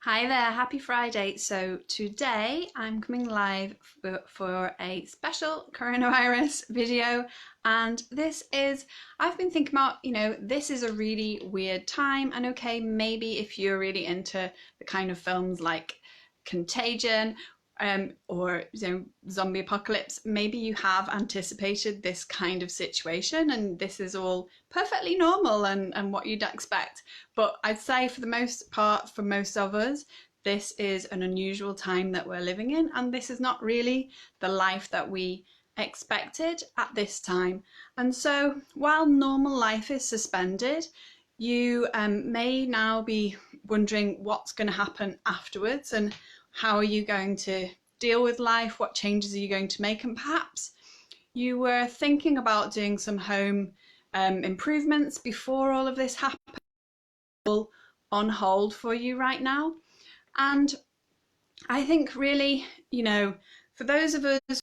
Hi there, happy Friday. So today I'm coming live for a special coronavirus video, and I've been thinking about, this is a really weird time, and okay, maybe if you're really into the kind of films like Contagion, or zombie apocalypse, maybe you have anticipated this kind of situation and this is all perfectly normal and what you'd expect. But I'd say for the most part, for most of us, this is an unusual time that we're living in, and this is not really the life that we expected at this time. And so while normal life is suspended, you may now be wondering what's going to happen afterwards, and how are you going to deal with life? What changes are you going to make? And perhaps you were thinking about doing some home improvements before all of this happened, all on hold for you right now. And I think really, for those of us,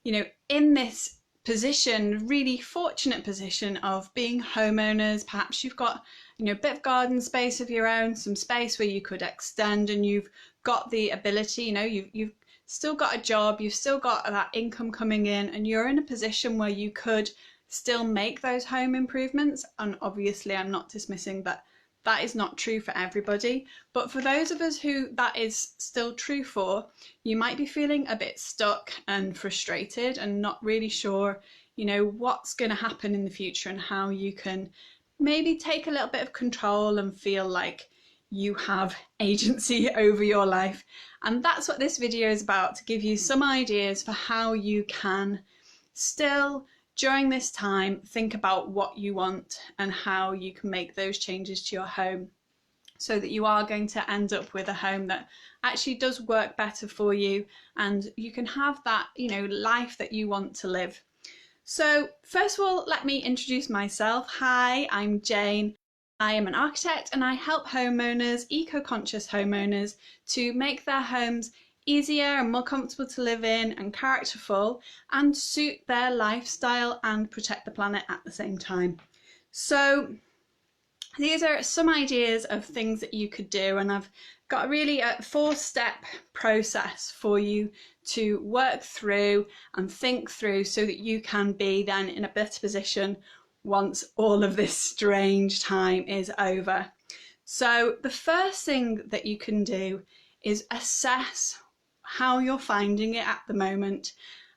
in this position, really fortunate position of being homeowners, perhaps you've got a bit of garden space of your own, some space where you could extend, and you've got the ability, you've still got a job, you've still got that income coming in, and you're in a position where you could still make those home improvements. And obviously I'm not dismissing that that is not true for everybody, but for those of us who that is still true for, you might be feeling a bit stuck and frustrated and not really sure, what's going to happen in the future and how you can maybe take a little bit of control and feel like you have agency over your life. And that's what this video is about, to give you some ideas for how you can still, during this time, think about what you want and how you can make those changes to your home so that you are going to end up with a home that actually does work better for you and you can have that, life that you want to live. So first of all, let me introduce myself. Hi, I'm Jane. I am an architect and I help homeowners, eco-conscious homeowners, to make their homes easier and more comfortable to live in and characterful and suit their lifestyle and protect the planet at the same time. So these are some ideas of things that you could do, and I've got really a 4-step process for you to work through and think through so that you can be then in a better position once all of this strange time is over. So the first thing that you can do is assess how you're finding it at the moment.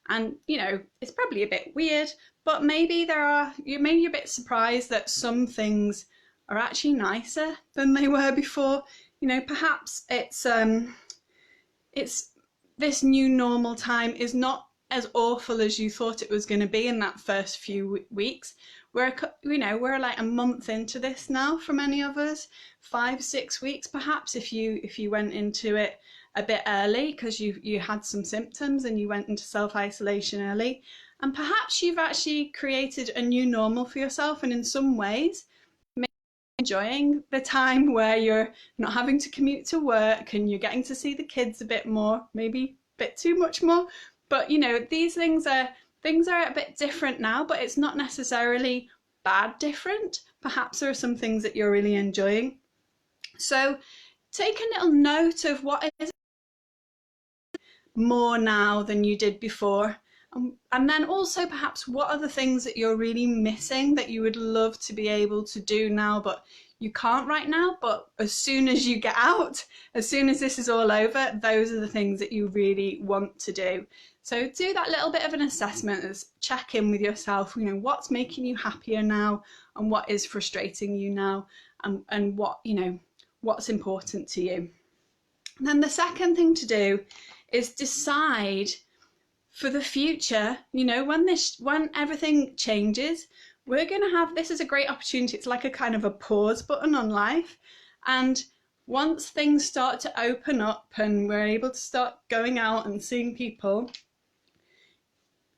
And it's probably a bit weird, but maybe you're a bit surprised that some things are actually nicer than they were before. Perhaps it's this new normal time is not as awful as you thought it was going to be in that first few weeks. We're like a month into this now for many of us, 5-6 weeks perhaps if you went into it a bit early because you had some symptoms and you went into self-isolation early, and perhaps you've actually created a new normal for yourself, and in some ways enjoying the time where you're not having to commute to work and you're getting to see the kids a bit more, maybe a bit too much more. But these things are a bit different now, but it's not necessarily bad different. Perhaps there are some things that you're really enjoying. So take a little note of what is more now than you did before. And then also perhaps what are the things that you're really missing that you would love to be able to do now but you can't right now, but as soon as you get out, as soon as this is all over, those are the things that you really want to do. So do that little bit of an assessment, check in with yourself, what's making you happier now and what is frustrating you now, and what's important to you. And then the second thing to do is decide for the future, when everything changes, we're going to have, this is a great opportunity. It's like a kind of a pause button on life. And once things start to open up and we're able to start going out and seeing people,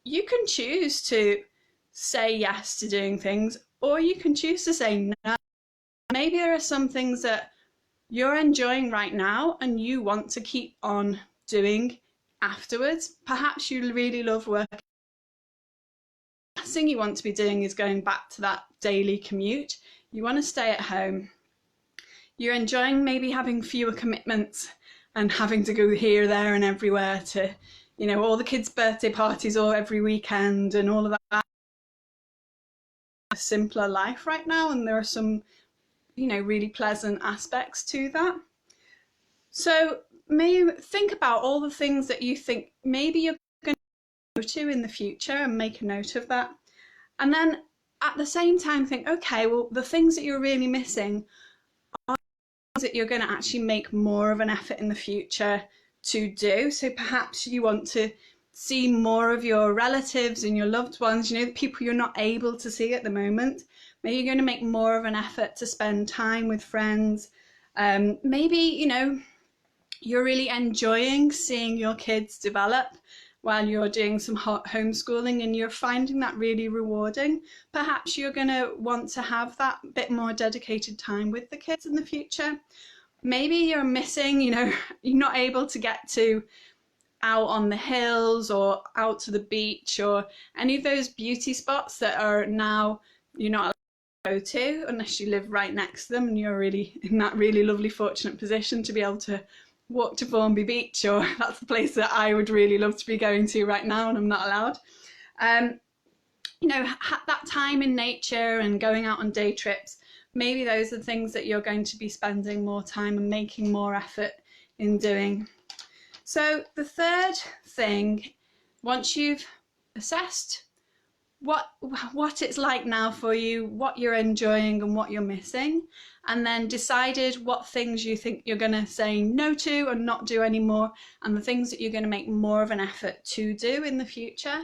you can choose to say yes to doing things, or you can choose to say no. Maybe there are some things that you're enjoying right now and you want to keep on doing afterwards. Perhaps you really love working. The last thing you want to be doing is going back to that daily commute. You want to stay at home. you're enjoying maybe having fewer commitments and having to go here, there and everywhere to, you know, all the kids' birthday parties or every weekend and all of that. A simpler life right now, and there are some, you know, really pleasant aspects to that. So maybe think about all the things that you think maybe you're going to go to in the future and make a note of that. And then at the same time think, okay, well, the things that you're really missing are things that you're going to actually make more of an effort in the future to do. So perhaps you want to see more of your relatives and your loved ones, you know, the people you're not able to see at the moment. Maybe you're going to make more of an effort to spend time with friends. Maybe, you know, you're really enjoying seeing your kids develop while you're doing some homeschooling and you're finding that really rewarding. Perhaps you're going to want to have that bit more dedicated time with the kids in the future. Maybe you're missing, you know, you're not able to get to out on the hills or out to the beach or any of those beauty spots that are now you're not allowed to go to unless you live right next to them and you're really in that really lovely fortunate position to be able to walk to Formby Beach, or that's the place that I would really love to be going to right now and I'm not allowed. You know, that time in nature and going out on day trips, maybe those are the things that you're going to be spending more time and making more effort in doing. So the third thing, once you've assessed what it's like now for you, what you're enjoying and what you're missing, and then decided what things you think you're going to say no to and not do anymore, and the things that you're going to make more of an effort to do in the future,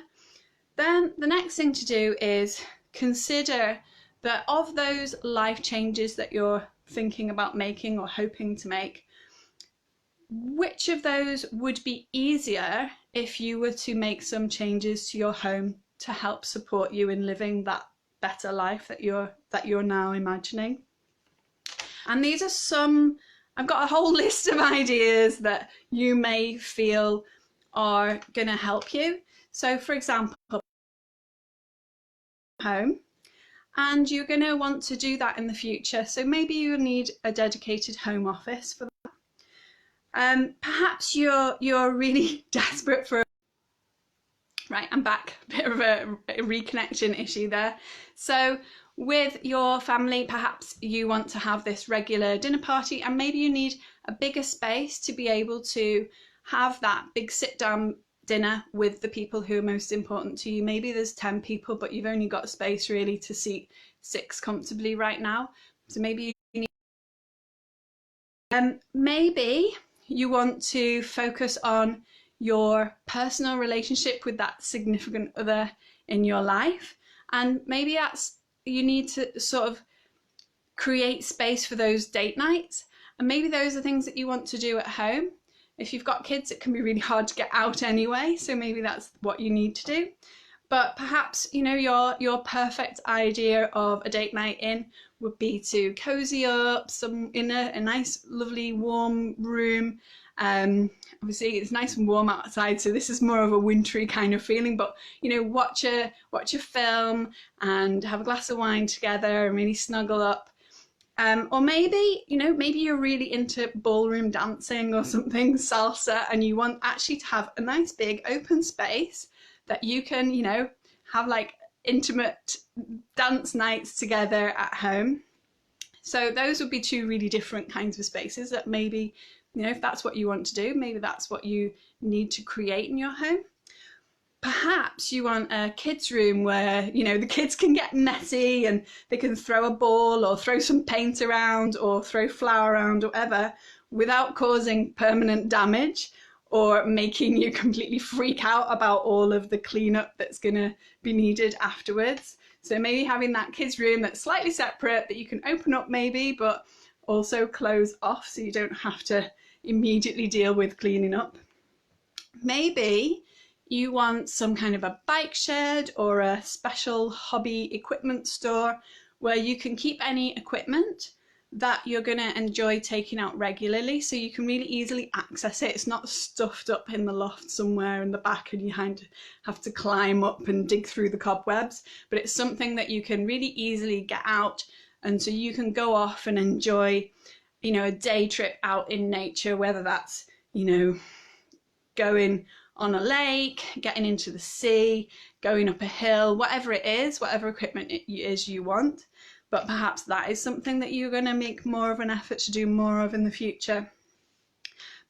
then the next thing to do is consider that of those life changes that you're thinking about making or hoping to make, which of those would be easier if you were to make some changes to your home to help support you in living that better life that you're now imagining. And these are some, I've got a whole list of ideas that you may feel are going to help you. So for example, home, and you're going to want to do that in the future. So maybe you need a dedicated home office for that. Perhaps you're really desperate for. Right, I'm back. A bit of a reconnection issue there. So with your family, perhaps you want to have this regular dinner party, and maybe you need a bigger space to be able to have that big sit-down dinner with the people who are most important to you. Maybe there's 10 people, but you've only got space really to seat 6 comfortably right now. So maybe you need... maybe you want to focus on your personal relationship with that significant other in your life, and maybe that's you need to sort of create space for those date nights, and maybe those are things that you want to do at home. If you've got kids, it can be really hard to get out anyway, so maybe that's what you need to do. But perhaps, you know, your perfect idea of a date night in would be to cozy up in a nice lovely warm room. Obviously it's nice and warm outside, so this is more of a wintry kind of feeling, but you know, watch a film and have a glass of wine together and really snuggle up. Or maybe, you know, maybe you're really into ballroom dancing or something, salsa, and you want actually to have a nice big open space that you can, you know, have like intimate dance nights together at home. So those would be 2 really different kinds of spaces that maybe, you know, if that's what you want to do, maybe that's what you need to create in your home. Perhaps you want a kids room where, you know, the kids can get messy and they can throw a ball or throw some paint around or throw flour around or whatever without causing permanent damage or making you completely freak out about all of the cleanup that's going to be needed afterwards. So maybe having that kids room that's slightly separate that you can open up maybe, but also close off so you don't have to immediately deal with cleaning up. Maybe you want some kind of a bike shed or a special hobby equipment store where you can keep any equipment that you're going to enjoy taking out regularly, so you can really easily access it. It's not stuffed up in the loft somewhere in the back and you have to climb up and dig through the cobwebs, but it's something that you can really easily get out, and so you can go off and enjoy you know, a day trip out in nature, whether that's, you know, going on a lake, getting into the sea, going up a hill, whatever it is, whatever equipment it is you want. But perhaps that is something that you're going to make more of an effort to do more of in the future.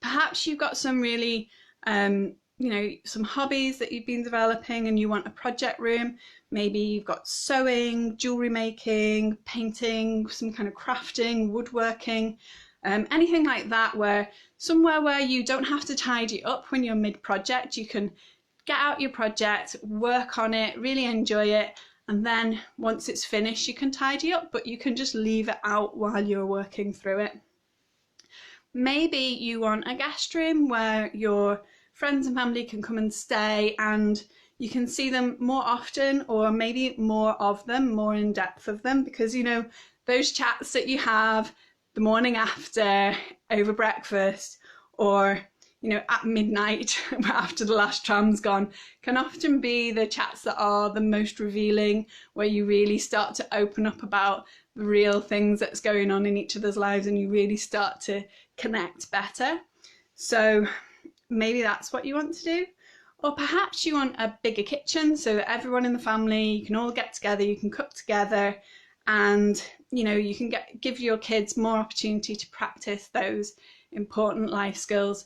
Perhaps you've got some really, you know, some hobbies that you've been developing and you want a project room. Maybe you've got sewing, jewellery making, painting, some kind of crafting, woodworking, anything like that, where somewhere where you don't have to tidy up when you're mid-project. You can get out your project, work on it, really enjoy it, and then once it's finished you can tidy up, but you can just leave it out while you're working through it. Maybe you want a guest room where your friends and family can come and stay and you can see them more often, or maybe more of them, more in depth of them, because you know those chats that you have the morning after over breakfast, or you know at midnight after the last tram's gone, can often be the chats that are the most revealing, where you really start to open up about the real things that's going on in each other's lives and you really start to connect better. So maybe that's what you want to do. Or perhaps you want a bigger kitchen so that everyone in the family, you can all get together, you can cook together, and you know you can give your kids more opportunity to practice those important life skills.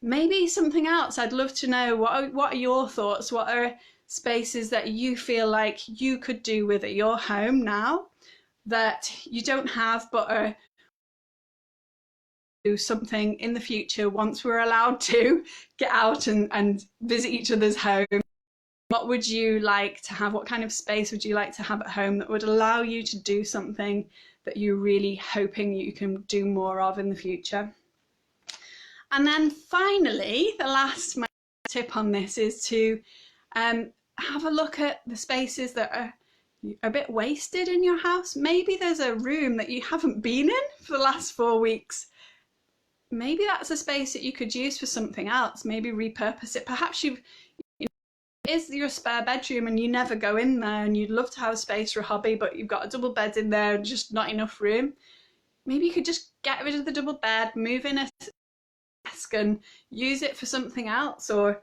Maybe something else. I'd love to know what are your thoughts. What are spaces that you feel like you could do with at your home now that you don't have, but are do something in the future once we're allowed to get out and visit each other's home. What would you like to have? What kind of space would you like to have at home that would allow you to do something that you're really hoping you can do more of in the future? And then finally, the last tip on this is to have a look at the spaces that are a bit wasted in your house. Maybe there's a room that you haven't been in for the last 4 weeks. Maybe that's a space that you could use for something else. Maybe repurpose it. Perhaps it is your spare bedroom and you never go in there and you'd love to have space for a hobby, but you've got a double bed in there and just not enough room. Maybe you could just get rid of the double bed, move in a desk and use it for something else. Or,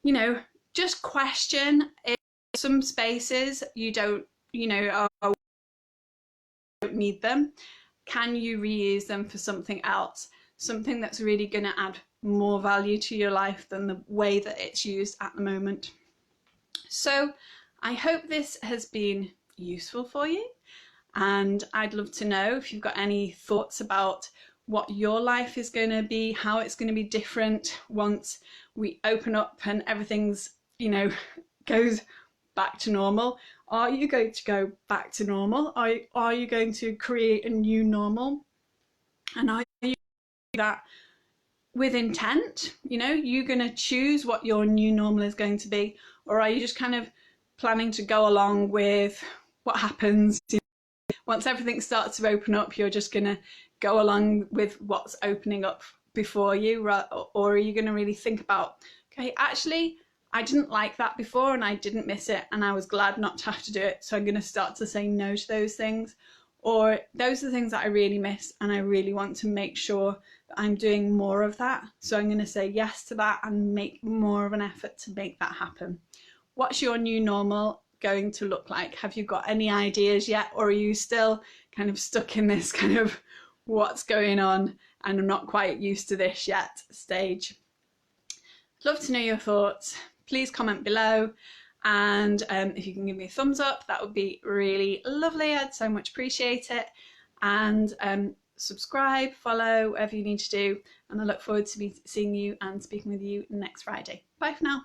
you know, just question if some spaces you don't, you know, don't need them. Can you reuse them for something else? Something that's really going to add more value to your life than the way that it's used at the moment. So I hope this has been useful for you, and I'd love to know if you've got any thoughts about what your life is going to be, how it's going to be different once we open up and everything's, you know, goes back to normal. Are you going to go back to normal? Are you going to create a new normal? And are you doing that with intent? You know, you're going to choose what your new normal is going to be, or are you just kind of planning to go along with what happens? You know, once everything starts to open up, you're just going to go along with what's opening up before you, or are you going to really think about, okay, actually, I didn't like that before and I didn't miss it and I was glad not to have to do it, so I'm going to start to say no to those things. Or those are the things that I really miss and I really want to make sure that I'm doing more of that, so I'm going to say yes to that and make more of an effort to make that happen. What's your new normal going to look like? Have you got any ideas yet, or are you still kind of stuck in this kind of what's going on and I'm not quite used to this yet stage? I'd love to know your thoughts. Please comment below, and if you can give me a thumbs up, that would be really lovely. I'd so much appreciate it. And subscribe, follow, whatever you need to do, and I look forward to seeing you and speaking with you next Friday. Bye for now.